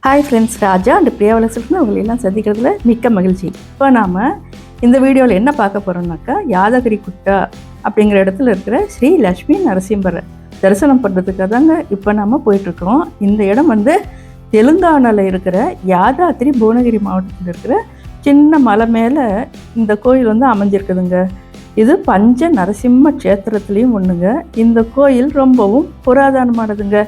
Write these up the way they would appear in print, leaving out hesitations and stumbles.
Hi friends, Raja and பிரியாவலசல்னு உங்களை எல்லாம் சந்திக்கிறதுல மிக்க மகிழ்ச்சி. இப்போ நாம் இந்த வீடியோவில் என்ன பார்க்க போகிறோம்னாக்கா, யாதகிரி குட்டா அப்படிங்கிற இடத்துல இருக்கிற ஸ்ரீ லக்ஷ்மி நரசிம்மரை தரிசனம் பண்ணுறதுக்காக தாங்க இப்போ நாம் போயிட்டுருக்கோம். இந்த இடம் தெலுங்கானாவில் இருக்கிற யாதாத்ரி புவனகிரி மாவட்டத்தில் இருக்கிற சின்ன மலை மேலே இந்த கோயில் அமைஞ்சிருக்குதுங்க. இது பஞ்ச நரசிம்ம க்ஷேத்திரத்துலேயும் ஒன்றுங்க. இந்த கோயில் ரொம்பவும் புராதனமானதுங்க.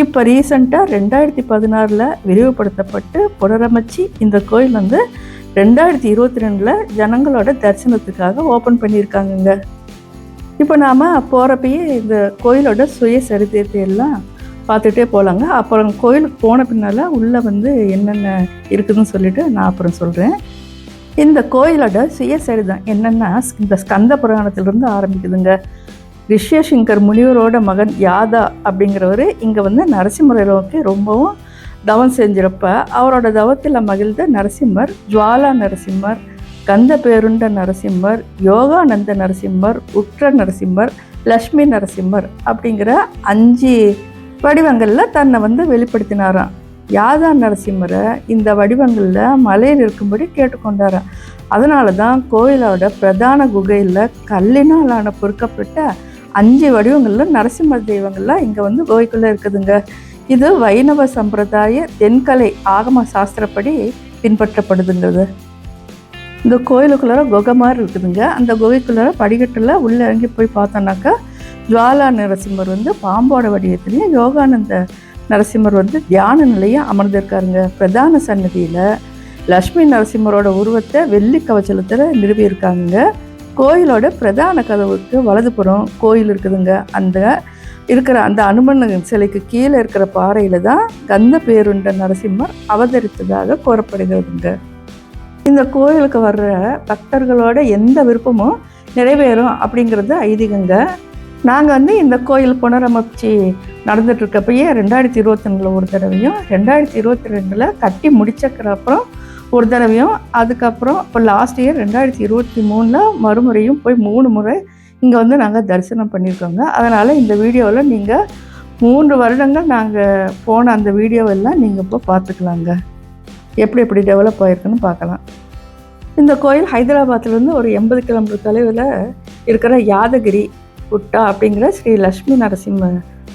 இப்போ ரீசெண்டாக 2016 விரிவுபடுத்தப்பட்டு புனரமைச்சு இந்த கோயில் 2022 ஜனங்களோட தரிசனத்துக்காக ஓப்பன் பண்ணியிருக்காங்கங்க. இப்போ நாம் போகிறப்பயே இந்த கோயிலோட சுயசரித்திரத்தை எல்லாம் பார்த்துட்டே போகலாங்க. அப்புறம் கோயிலுக்கு போன பின்னால் உள்ளே என்னென்ன இருக்குதுன்னு சொல்லிட்டு நான் அப்புறம் சொல்கிறேன். இந்த கோயிலோட சுயசரிதம் என்னென்னா, இந்த ஸ்கந்த புராணத்திலிருந்து ஆரம்பிக்குதுங்க. ரிஷ்யசங்கர் முனிவரோட மகன் யாதா அப்படிங்கிறவர் இங்கே நரசிம்மருக்கு ரொம்பவும் தவம் செஞ்சிருப்ப அவரோட தவத்தில் மகிழ்ந்த நரசிம்மர் ஜுவாலா நரசிம்மர், கந்த பேருண்ட நரசிம்மர், யோகானந்த நரசிம்மர், உக்ர நரசிம்மர், லக்ஷ்மி நரசிம்மர் அப்படிங்கிற 5 வடிவங்களில் தன்னை வெளிப்படுத்தினாராம். யாதா நரசிம்மரை இந்த வடிவங்களில் மலையில் இருக்கும்படி கேட்டுக்கொண்டாராம். அதனால தான் கோயிலோட பிரதான குகையில் கல்லினாலான பொறுக்கப்பட்ட 5 வடிவங்களில் நரசிம்மர் தெய்வங்கள்லாம் இங்கே கோயிலுக்குள்ளே இருக்குதுங்க. இது வைணவ சம்பிரதாய தென்கலை ஆகம சாஸ்திரப்படி பின்பற்றப்படுதுங்கிறது. இந்த கோயிலுக்குள்ளார குகை மாதிரி இருக்குதுங்க. அந்த குகைக்குள்ளார படிக்கட்டில் உள்ளே இறங்கி போய் பார்த்தோன்னாக்கா, ஜுவாலா நரசிம்மர் பாம்போட வடிவத்திலையும், யோகானந்த நரசிம்மர் தியான நிலையம் அமர்ந்திருக்காருங்க. பிரதான சன்னதியில் லக்ஷ்மி நரசிம்மரோட உருவத்தை வெள்ளி கவச்சலத்தில் நிறுவியிருக்காங்க. கோயிலோட பிரதான கதவுக்கு வலதுபுறம் கோயில் இருக்குதுங்க. அந்த அனுமன் சிலைக்கு கீழே இருக்கிற பாறையில் தான் கந்த பேருண்ட நரசிம்மர் அவதரித்ததாக கூறப்படுகிறதுங்க. இந்த கோயிலுக்கு வர்ற பக்தர்களோட எந்த விருப்பமும் நிறைவேறும் அப்படிங்கிறது ஐதீகங்க. நாங்கள் இந்த கோயில் புனரமைச்சு நடந்துட்டுருக்கப்பயே 2021 ஒரு தடவையும், 2022 கட்டி முடிச்சக்கிறப்பறம் ஒரு தடவையும், அதுக்கப்புறம் இப்போ லாஸ்ட் இயர் 2023 மறுமுறையும் போய் 3 முறை இங்கே நாங்கள் தரிசனம் பண்ணியிருக்கோங்க. அதனால் இந்த வீடியோவில் நீங்கள் 3 வருடங்கள் நாங்கள் போன அந்த வீடியோவெல்லாம் நீங்கள் இப்போ பார்த்துக்கலாங்க. எப்படி டெவலப் ஆகிருக்குன்னு பார்க்கலாம். இந்த கோயில் ஹைதராபாத்லேருந்து ஒரு 80 கிலோமீட்டர் தொலைவில் இருக்கிற யாதகிரி குட்டா அப்படிங்கிற ஸ்ரீ லக்ஷ்மி நரசிம்ம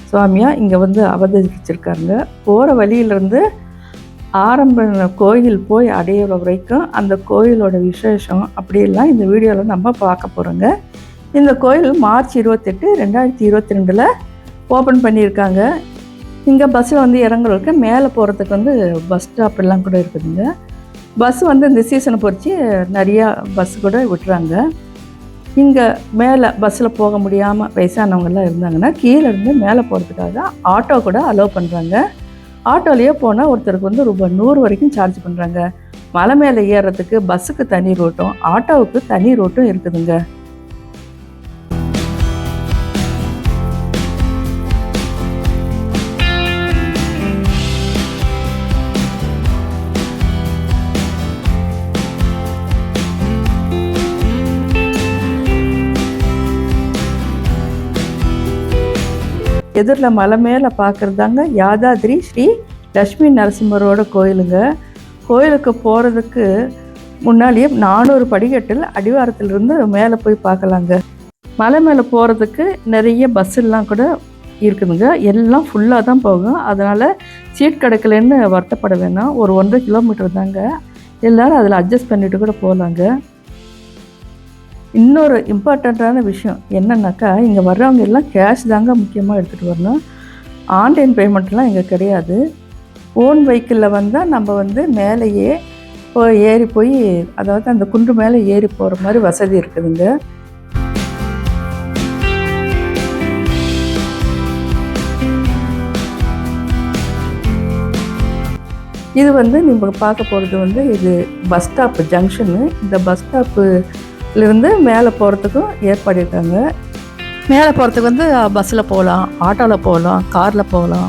சுவாமியாக இங்கே அவதரிச்சிருக்காங்க. போகிற வழியிலேருந்து ஆரம்ப கோயில் போய் அடையிற வரைக்கும் அந்த கோயிலோட விசேஷம் அப்படியெல்லாம் இந்த வீடியோவில் நம்ம பார்க்க போகிறோங்க. இந்த கோயில் மார்ச் 28, 2022 ஓப்பன் பண்ணியிருக்காங்க. இங்கே பஸ்ஸில் இறங்குறதுக்கு மேலே போகிறதுக்கு பஸ் ஸ்டாப் எல்லாம் கூட இருக்குதுங்க. பஸ் இந்த சீசனை பொறுத்து நிறையா பஸ் கூட விட்டுறாங்க. இங்கே மேலே பஸ்ஸில் போக முடியாமல் வயசானவங்கெல்லாம் இருந்தாங்கன்னா கீழே இருந்து மேலே போகிறதுக்காக ஆட்டோ கூட அலோவ் பண்ணுறாங்க. ஆட்டோலேயே போனால் ஒருத்தருக்கு ரூபாய் 100 வரைக்கும் சார்ஜ் பண்ணுறாங்க. மலை மேலே ஏறுறதுக்கு பஸ்ஸுக்கு தனி ரோட்டும் ஆட்டோவுக்கு தனி ரோட்டும் இருக்குதுங்க. எதிரில் மலை மேலே பார்க்குறதாங்க யாதாத்ரி ஸ்ரீ லக்ஷ்மி நரசிம்மரோட கோயிலுங்க. கோயிலுக்கு போகிறதுக்கு முன்னாடியே 400 படிக்கட்டில் அடிவாரத்திலிருந்து மேலே போய் பார்க்கலாங்க. மலை மேலே போகிறதுக்கு நிறைய பஸ்ஸெல்லாம் கூட இருக்குதுங்க. எல்லாம் ஃபுல்லாக தான் போகும். அதனால் சீட் கிடைக்கலன்னு வருத்தப்பட வேணாம். ஒரு 1.5 கிலோமீட்டர் தாங்க. எல்லோரும் அதில் அட்ஜஸ்ட் பண்ணிட்டு கூட போகலாங்க. இன்னொரு இம்பார்ட்டண்ட்டான விஷயம் என்னன்னாக்கா, இங்கே வர்றவங்க எல்லாம் கேஷ் தாங்க முக்கியமாக எடுத்துகிட்டு வரணும். ஆன்லைன் பேமெண்ட்லாம் இங்கே கிடையாது. ஓன் வெஹிக்கிளில் வந்தால் நம்ம மேலேயே ஏறி போய், அதாவது அந்த குன்று மேலே ஏறி போகிற மாதிரி வசதி இருக்குதுங்க. இது நம்ம பார்க்க போகிறது இது பஸ் ஸ்டாப்பு ஜங்ஷனு. இந்த பஸ் ஸ்டாப்புலேருந்து மேலே போகிறதுக்கும் ஏற்பாடிருக்காங்க. மேலே போகிறதுக்கு பஸ்ஸில் போகலாம், ஆட்டோவில் போகலாம், காரில் போகலாம்.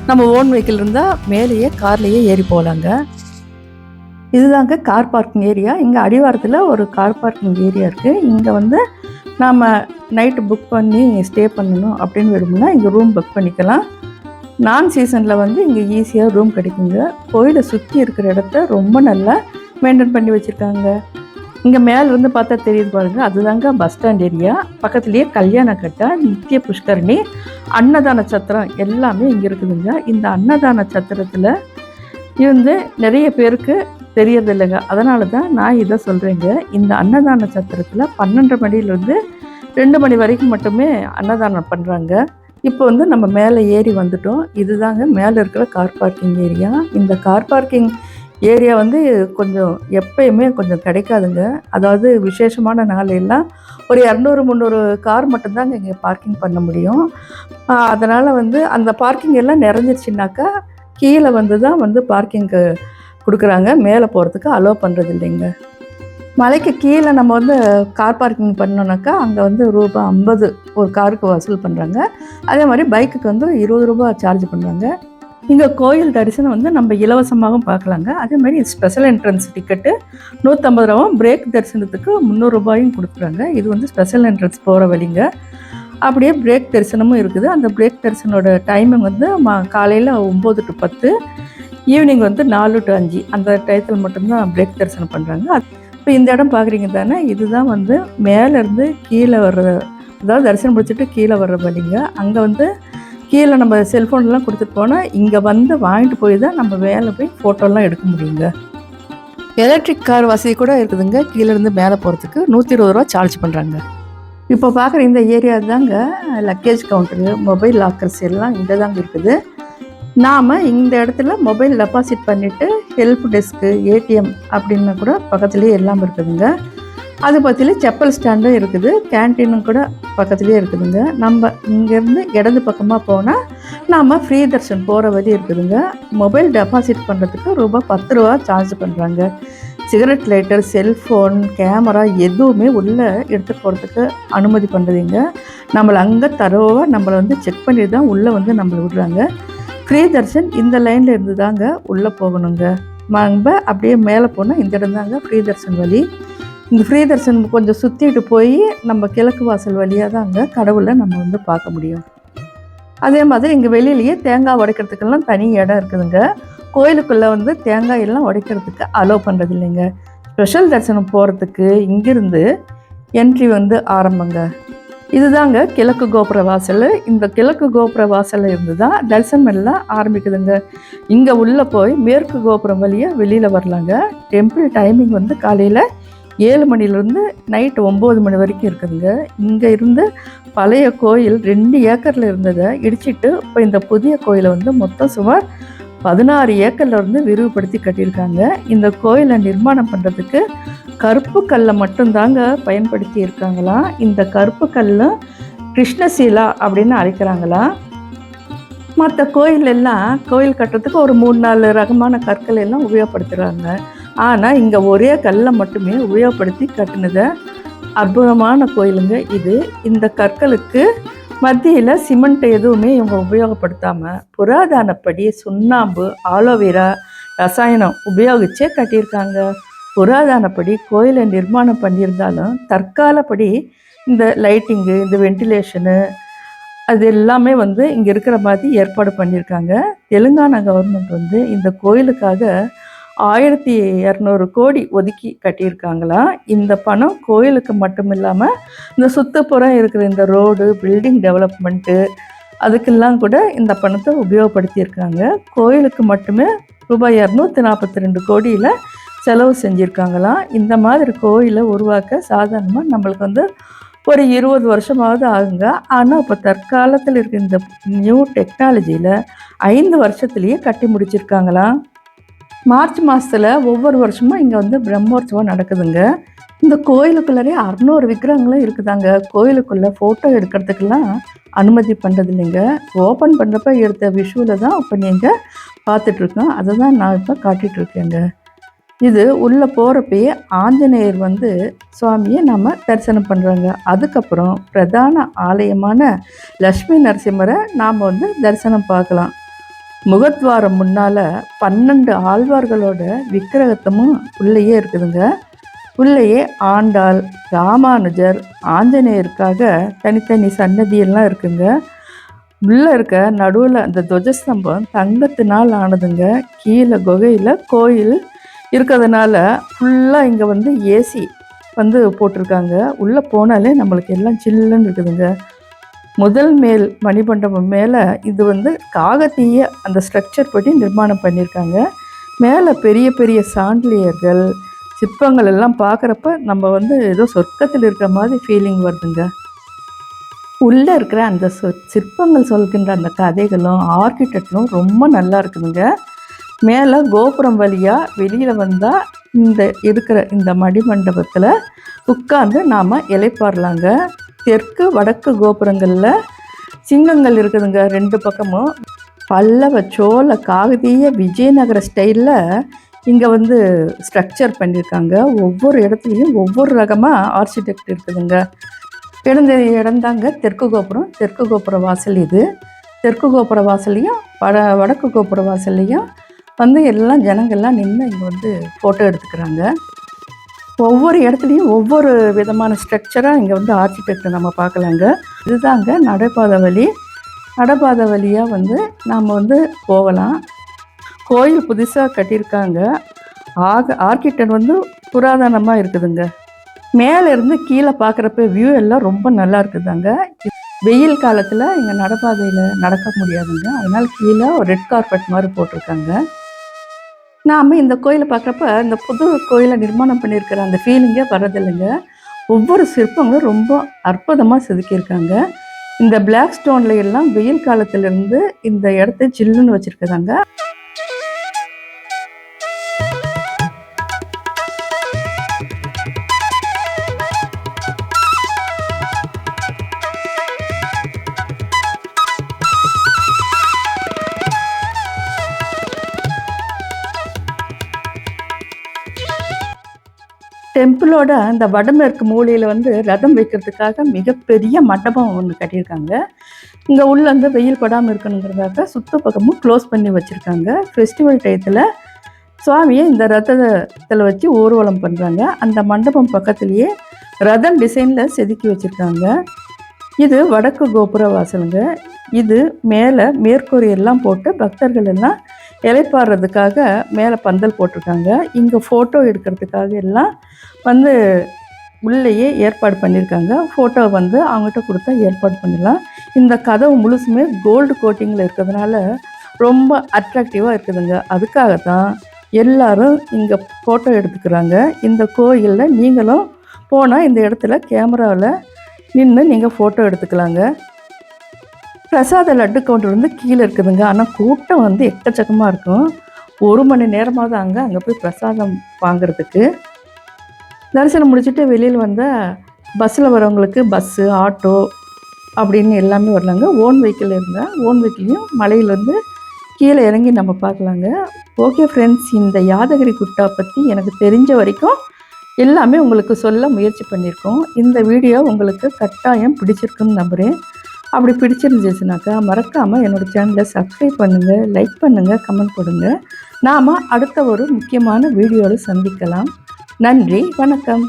நம்ம ஓன் வெஹிக்கிள் இருந்தால் மேலேயே கார்லேயே ஏறி போகலாங்க. இதுதாங்க கார் பார்க்கிங் ஏரியா. இங்கே அடிவாரத்தில் ஒரு கார் பார்க்கிங் ஏரியா இருக்குது. இங்கே நாம் நைட்டு புக் பண்ணி ஸ்டே பண்ணணும் அப்படின்னு விரும்புனா இங்கே ரூம் புக் பண்ணிக்கலாம். நான் சீசனில் வந்து இங்கே ஈஸியாக ரூம் கிடைக்குங்க. கோயிலை சுற்றி இருக்கிற இடத்த ரொம்ப நல்லா மெயின்டைன் பண்ணி வச்சுருக்காங்க. இங்கே மேலேருந்து பார்த்தா தெரியுது பாருங்கள், அதுதாங்க பஸ் ஸ்டாண்ட் ஏரியா. பக்கத்துலேயே கல்யாணக்கட்டை, நித்திய புஷ்கரணி, அன்னதான சத்திரம் எல்லாமே இங்கே இருக்குதுங்க. இந்த அன்னதான சத்திரத்தில் இருந்து நிறைய பேருக்கு தெரியறதில்லைங்க. அதனால தான் நான் இதை சொல்கிறேங்க. இந்த அன்னதான சத்திரத்தில் 12 மணிலேருந்து 2 மணி வரைக்கும் மட்டுமே அன்னதானம் பண்ணுறாங்க. இப்போ வந்து நம்ம மேலே ஏறி வந்துட்டோம். இதுதாங்க மேலே இருக்கிற கார் பார்க்கிங் ஏரியா. இந்த கார் பார்க்கிங் ஏரியா வந்து கொஞ்சம் எப்பயுமே கொஞ்சம் கிடைக்காதுங்க. அதாவது விசேஷமான நாளெல்லாம் ஒரு 200-300 கார் மட்டும்தாங்க இங்கே பார்க்கிங் பண்ண முடியும். அதனால் வந்து அந்த பார்க்கிங் எல்லாம் நிறைஞ்சிருச்சுனாக்கா கீழே வந்து தான் வந்து பார்க்கிங்க்கு கொடுக்குறாங்க. மேலே போகிறதுக்கு அலோவ் பண்ணுறது இல்லைங்க. மலைக்கு கீழே நம்ம வந்து கார் பார்க்கிங் பண்ணோன்னாக்கா அங்கே வந்து ரூபா 50 ஒரு காருக்கு வசூல் பண்ணுறாங்க. அதே மாதிரி பைக்குக்கு வந்து 20 ரூபா சார்ஜ் பண்ணுறாங்க. இங்கே கோயில் தரிசனம் வந்து நம்ம இலவசமாகவும் பார்க்கலாங்க. அதே மாதிரி ஸ்பெஷல் என்ட்ரன்ஸ் டிக்கெட்டு 150 ரூபாவும், பிரேக் தரிசனத்துக்கு 300 ரூபாயும் கொடுக்குறாங்க. இது வந்து ஸ்பெஷல் என்ட்ரன்ஸ் போகிற வழிங்க. அப்படியே பிரேக் தரிசனமும் இருக்குது. அந்த பிரேக் தரிசனோட டைமிங் வந்து காலையில் 9 to 10, ஈவினிங் வந்து 4 to 5 அந்த டயத்தில் மட்டும்தான் பிரேக் தரிசனம் பண்ணுறாங்க. இப்போ இந்த இடம் பார்க்குறீங்க தானே, இதுதான் வந்து மேலேருந்து கீழே வர்ற, அதாவது தரிசனம் முடிச்சுட்டு கீழே வர்ற வழிங்க. அங்கே வந்து கீழே நம்ம செல்ஃபோன்லாம் கொடுத்துட்டு போனால் இங்கே வந்து வாங்கிட்டு போய் தான் நம்ம மேலே போய் ஃபோட்டோலாம் எடுக்க முடியுங்க. எலக்ட்ரிக் கார் வசதி கூட இருக்குதுங்க. கீழேருந்து மேலே போகிறதுக்கு 120 ரூபா சார்ஜ் பண்ணுறாங்க. இப்போ பார்க்குற இந்த ஏரியா தாங்க லக்கேஜ் கவுண்டரு, மொபைல் லாக்கர்ஸ் எல்லாம் இங்கே தாங்க இருக்குது. நாம் இந்த இடத்துல மொபைல் டெபாசிட் பண்ணிவிட்டு ஹெல்ப் டெஸ்க்கு, ஏடிஎம் அப்படின்னு கூட பக்கத்துலேயே எல்லாம் இருக்குதுங்க. அது பற்றியில் செப்பல் ஸ்டாண்டும் இருக்குது, கேன்டீனும் கூட பக்கத்துலேயே இருக்குதுங்க. நம்ம இங்கேருந்து இடது பக்கமாக போனால் நாம் ஃப்ரீ தர்ஷன் போகிற வழி இருக்குதுங்க. மொபைல் டெபாசிட் பண்ணுறதுக்கு ரூபா 10 ரூபா சார்ஜ் பண்ணுறாங்க. சிகரெட் லைட்டர், செல்ஃபோன், கேமரா எதுவுமே உள்ளே எடுத்துகிட்டு போகிறதுக்கு அனுமதி பண்ணுறதுங்க. நம்மளை அங்கே தரோவாக நம்மளை வந்து செக் பண்ணிட்டு தான் உள்ளே வந்து நம்மளை விடுறாங்க. ஃப்ரீ தர்ஷன் இந்த லைனில் இருந்து தாங்க உள்ளே போகணுங்க. நம்ம அப்படியே மேலே போனால் இந்த இடம் தாங்க ஃப்ரீ தர்ஷன் வழி. இந்த ஃப்ரீ தர்ஷன் கொஞ்சம் சுற்றிட்டு போய் நம்ம கிழக்கு வாசல் வழியாக தாங்க கடவுளை நம்ம வந்து பார்க்க முடியும். அதே மாதிரி இங்கே வெளியிலேயே தேங்காய் உடைக்கிறதுக்கெல்லாம் தனி இடம் இருக்குதுங்க. கோயிலுக்குள்ளே வந்து தேங்காய் எல்லாம் உடைக்கிறதுக்கு அலோவ் பண்ணுறது இல்லைங்க. ஸ்பெஷல் தரிசனம் போகிறதுக்கு இங்கிருந்து என்ட்ரி வந்து ஆரம்பங்க. இதுதாங்க கிழக்கு கோபுர வாசல். இந்த கிழக்கு கோபுர வாசலில் இருந்து தான் தரிசனம் எல்லாம் ஆரம்பிக்குதுங்க. இங்கே உள்ளே போய் மேற்கு கோபுரம் வழியாக வெளியில் வரலாங்க. டெம்பிள் டைமிங் வந்து காலையில் 7 மணிலேருந்து நைட்டு 9 மணி வரைக்கும் இருக்குதுங்க. இங்கே இருந்து பழைய கோயில் 2 ஏக்கரில் இருந்ததை இடிச்சிட்டு இப்போ இந்த புதிய கோயிலை வந்து மொத்தம் சுமார் 16 ஏக்கரில் இருந்து விரிவுபடுத்தி கட்டியிருக்காங்க. இந்த கோயிலை நிர்மாணம் பண்ணுறதுக்கு கருப்பு கல்லை மட்டும்தாங்க பயன்படுத்தி இருக்காங்களாம். இந்த கருப்பு கல்லும் கிருஷ்ணசீலா அப்படின்னு அழைக்கிறாங்களாம். மற்ற கோயில் எல்லாம் கோயில் கட்டுறதுக்கு ஒரு 3-4 ரகமான கற்கள் எல்லாம் உபயோகப்படுத்துகிறாங்க. ஆனால் இங்கே ஒரே கல்லை மட்டுமே உபயோகப்படுத்தி கட்டினதை அற்புதமான கோயிலுங்க இது. இந்த கற்களுக்கு மத்தியில் சிமெண்ட் எதுவுமே இவங்க உபயோகப்படுத்தாமல் புராதனப்படி சுண்ணாம்பு, ஆலோவேரா, ரசாயனம் உபயோகிச்சே கட்டியிருக்காங்க. புராதனப்படி கோயிலை நிர்மாணம் பண்ணியிருந்தாலும் தற்காலப்படி இந்த லைட்டிங்கு, இந்த வென்டிலேஷனு அது எல்லாமே வந்து இங்கே இருக்கிற மாதிரி ஏற்பாடு பண்ணியிருக்காங்க. தெலுங்கானா கவர்மெண்ட் வந்து இந்த கோயிலுக்காக 1200 கோடி ஒதுக்கி கட்டியிருக்காங்களாம். இந்த பணம் கோயிலுக்கு மட்டும் இல்லாமல் இந்த சுற்றுப்புறம் இருக்கிற இந்த ரோடு, பில்டிங் டெவலப்மெண்ட்டு அதுக்கெல்லாம் கூட இந்த பணத்தை உபயோகப்படுத்தியிருக்காங்க. கோயிலுக்கு மட்டுமே ரூபாய் 242 கோடியில் செலவு செஞ்சுருக்காங்களாம். இந்த மாதிரி கோயிலை உருவாக்க சாதாரணமாக நம்மளுக்கு வந்து ஒரு 20 வருஷமாவது ஆகுங்க. ஆனால் இப்போ தற்காலத்தில் இருக்க இந்த நியூ டெக்னாலஜியில் 5 வருஷத்துலேயே கட்டி முடிச்சிருக்காங்களாம். மார்ச் மாதத்தில் ஒவ்வொரு வருஷமும் இங்கே வந்து பிரம்மோற்சவம் நடக்குதுங்க. இந்த கோயிலுக்குள்ளே 600 விக்கிரகங்களும் இருக்குதாங்க. கோயிலுக்குள்ளே ஃபோட்டோ எடுக்கிறதுக்கெல்லாம் அனுமதி பண்ணுறது இல்லைங்க. ஓப்பன் பண்ணுறப்ப எடுத்த விஷுவில் தான் இப்போ நீங்கள் பார்த்துட்ருக்கோம். அதை தான் நான் இப்போ காட்டிகிட்ருக்கேங்க. இது உள்ளே போகிறப்பயே ஆஞ்சநேயர் வந்து சுவாமியை நம்ம தரிசனம் பண்ணுறாங்க. அதுக்கப்புறம் பிரதான ஆலயமான லக்ஷ்மி நரசிம்மரை நாம் வந்து தரிசனம் பார்க்கலாம். முகத்வாரம் முன்னால் 12 ஆழ்வார்களோட விக்கிரகத்தமும் உள்ளேயே இருக்குதுங்க. உள்ளேயே ஆண்டாள், ராமானுஜர், ஆஞ்சநேயருக்காக தனித்தனி சன்னதியெல்லாம் இருக்குங்க. உள்ளே இருக்க நடுவில் அந்த துவஜஸ்தம்பம் தங்கத்தினால் ஆனதுங்க. கீழே குகையில் கோயில் இருக்கிறதுனால ஃபுல்லாக இங்கே வந்து ஏசி வந்து போட்டிருக்காங்க. உள்ளே போனாலே நம்மளுக்கு எல்லாம் சில்லுன்னு இருக்குதுங்க. முதல் மேல் மணிமண்டபம் மேலே இது வந்து காகத்தீய அந்த ஸ்ட்ரக்சர் படி நிர்மாணம் பண்ணியிருக்காங்க. மேலே பெரிய பெரிய சாண்டிலியர்கள் சிற்பங்கள் எல்லாம் பார்க்குறப்ப நம்ம வந்து ஏதோ சொர்க்கத்தில் இருக்கிற மாதிரி ஃபீலிங் வருதுங்க. உள்ளே இருக்கிற அந்த சிற்பங்கள் சொல்கின்ற அந்த கதைகளும் ஆர்கிடெக்டும் ரொம்ப நல்லா இருக்குதுங்க. மேலே கோபுரம் வழியாக வெளியில் வந்தால் இந்த இருக்கிற இந்த மணிமண்டபத்தில் உட்கார்ந்து நாம் இளைப்பாறலாங்க. தெற்கு வடக்கு கோபுரங்களில் சிங்கங்கள் இருக்குதுங்க. 2 பக்கமும் பல்லவ சோழ காகதீய விஜயநகர ஸ்டைலில் இங்கே வந்து ஸ்ட்ரக்சர் பண்ணியிருக்காங்க. ஒவ்வொரு இடத்துலையும் ஒவ்வொரு ரகமாக ஆர்கிடெக்ட் இருக்குதுங்க. கிடந்த இடம்தாங்க தெற்கு கோபுரம். தெற்கு கோபுர வாசல் இது. தெற்கு கோபுர வாசல்லையும் வடக்கு கோபுர வாசல்லையும் வந்து எல்லாம் ஜனங்கள்லாம் நின்று இங்கே வந்து ஃபோட்டோ எடுத்துக்கிறாங்க. ஒவ்வொரு இடத்துலையும் ஒவ்வொரு விதமான ஸ்ட்ரக்சராக இங்கே வந்து ஆர்கிடெக்ட் நம்ம பார்க்கலாங்க. இதுதாங்க நடைபாதை வழி. நடைபாதை வழியாக வந்து நாம் வந்து போகலாம். கோயில் புதுசாக கட்டியிருக்காங்க. ஆர்கிடெக்ட் வந்து புராதனமாக இருக்குதுங்க. மேலே இருந்து கீழே பார்க்குறப்ப வியூ எல்லாம் ரொம்ப நல்லா இருக்குதாங்க. வெயில் காலத்தில் இங்கே நடைபாதையில் நடக்க முடியாதுங்க. அதனால் கீழே ஒரு ரெட் கார்பெட் மாதிரி போட்டிருக்காங்க. நாம் இந்த கோயிலை பார்க்குறப்ப இந்த புது கோயிலை நிர்மாணம் பண்ணியிருக்கிற அந்த ஃபீலிங்கே வரதில்லைங்க. ஒவ்வொரு சிற்பங்களும் ரொம்ப அற்புதமாக செதுக்கியிருக்காங்க. இந்த பிளாக் ஸ்டோனில் எல்லாம் வெயில் காலத்திலிருந்து இந்த இடத்த ஜில்லுன்னு வச்சுருக்குறாங்க. டெம்பிளோட அந்த வடமேற்கு மூலையில் வந்து ரதம் வைக்கிறதுக்காக மிகப்பெரிய மண்டபம் ஒன்று கட்டியிருக்காங்க. இங்கே உள்ள வந்து வெயில் படாமல் இருக்கணுங்கிறதாக சுத்த பக்கமும் க்ளோஸ் பண்ணி வச்சுருக்காங்க. ஃபெஸ்டிவல் டயத்தில் சுவாமியை இந்த ரதத்தில் வச்சு ஊர்வலம் பண்ணுறாங்க. அந்த மண்டபம் பக்கத்துலேயே ரதம் டிசைனில் செதுக்கி வச்சுருக்காங்க. இது வடக்கு கோபுர வாசலுங்க. இது மேலே மேற்கூரை எல்லாம் போட்டு பக்தர்கள் எல்லாம் இலைப்பாடுறதுக்காக மேலே பந்தல் போட்டிருக்காங்க. இங்கே ஃபோட்டோ எடுக்கிறதுக்காக எல்லாம் வந்து உள்ளேயே ஏற்பாடு பண்ணியிருக்காங்க. ஃபோட்டோ வந்து அவங்ககிட்ட கொடுத்தா ஏற்பாடு பண்ணிடலாம். இந்த கதவு முழுசுமே கோல்டு கோட்டிங்கில் இருக்கிறதுனால ரொம்ப அட்ராக்டிவாக இருக்குதுங்க. அதுக்காக தான் எல்லோரும் இங்கே ஃபோட்டோ எடுத்துக்கிறாங்க. இந்த கோயிலில் நீங்களும் போனால் இந்த இடத்துல கேமராவில் நின்று நீங்கள் ஃபோட்டோ எடுத்துக்கலாங்க. பிரசாத லட்டு கவுண்டர் வந்து கீழே இருக்குதுங்க. ஆனால் கூட்டம் வந்து எக்கச்சக்கமாக இருக்கும். 1 மணி நேரமாக தான் அங்கே போய் பிரசாதம் வாங்கிறதுக்கு. தரிசனம் முடிச்சுட்டு வெளியில் வந்தால் பஸ்ஸில் வரவங்களுக்கு பஸ்ஸு ஆட்டோ அப்படின்னு எல்லாமே வரலாங்க. ஓன் வெஹிக்கிள் இருந்தால் ஓன் வெஹிக்கிளையும் மலையிலேருந்து கீழே இறங்கி நம்ம பார்க்கலாங்க. ஓகே ஃப்ரெண்ட்ஸ், இந்த யாதகிரி குட்டா பற்றி எனக்கு தெரிஞ்ச வரைக்கும் எல்லாமே உங்களுக்கு சொல்ல முயற்சி பண்ணியிருக்கோம். இந்த வீடியோ உங்களுக்கு கட்டாயம் பிடிச்சிருக்குன்னு நம்புகிறேன். அப்படி பிடிச்சிருந்துச்சுனாக்கா மறக்காமல் என்னோடய சேனலை சப்ஸ்கிரைப் பண்ணுங்கள், லைக் பண்ணுங்கள், கமெண்ட் போடுங்க. நாம் அடுத்த ஒரு முக்கியமான வீடியோவில் சந்திக்கலாம். நன்றி, வணக்கம்.